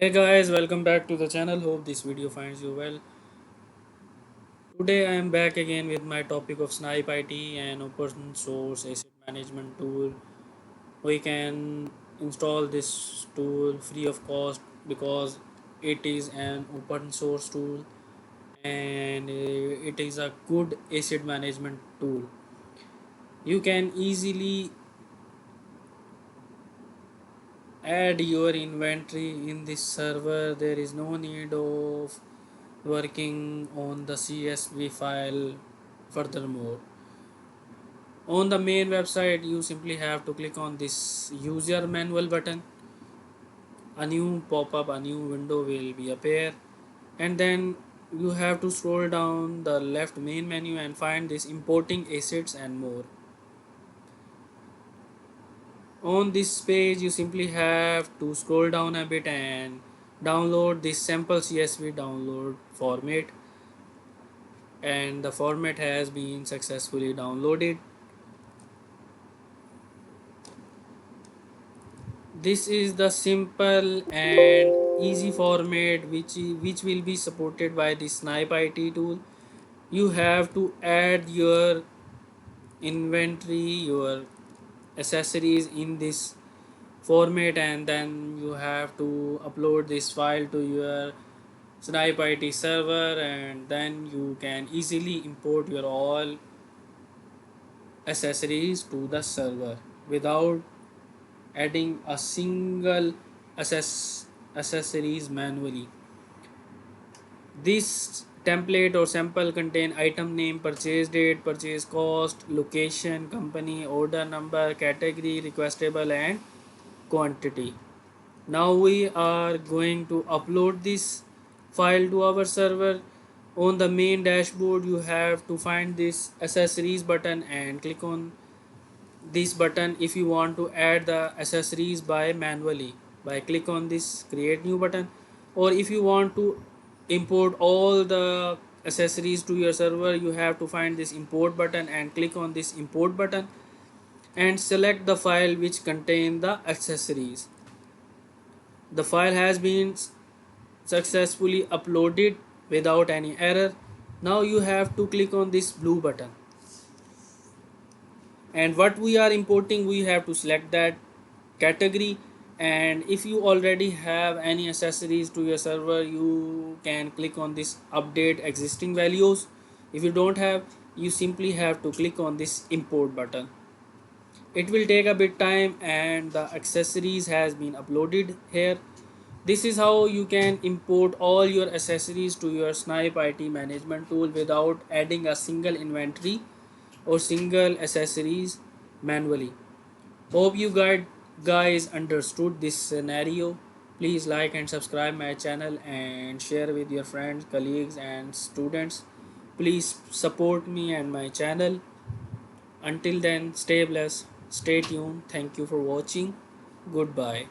Hey guys, welcome back to the channel. Hope this video finds you well. Today I am back again with my topic of Snipe IT, an open source asset management tool. We can install this tool free of cost because it is an open source tool and it is a good asset management tool. You can easily add your inventory in this server. There is no need of working on the CSV file. Furthermore, on the main website you simply have to click on this user manual button. A new pop-up, a new window will be appear, and then you have to scroll down the left main menu and find this importing assets and more. On this page you simply have to scroll down a bit and download this sample CSV download format, and the format has been successfully downloaded. This is the simple and easy format which will be supported by the Snipe IT tool. You have to add your inventory, your accessories in this format, and then you have to upload this file to your Snipe IT server, and then you can easily import your all accessories to the server without adding a single accessories manually. This template or sample contain item name, purchase date, purchase cost, location, company, order number, category, requestable, and quantity. Now we are going to upload this file to our server. On the main dashboard you have to find this accessories button and click on this button if you want to add the accessories by manually. By click on this create new button, or if you want to import all the accessories to your server, you have to find this import button and click on this import button and select the file which contain the accessories. The file has been successfully uploaded without any error. Now you have to click on this blue button, and what we are importing we have to select that category. And if you already have any accessories to your server, you can click on this update existing values. If you don't have, you simply have to click on this import button. It will take a bit time and the accessories has been uploaded here. This is how you can import all your accessories to your Snipe IT management tool without adding a single inventory or single accessories manually. Hope you guys understood this scenario. Please like and subscribe my channel and share with your friends, colleagues, and students. Please support me and my channel. Until then, stay blessed, stay tuned. Thank you for watching. Goodbye.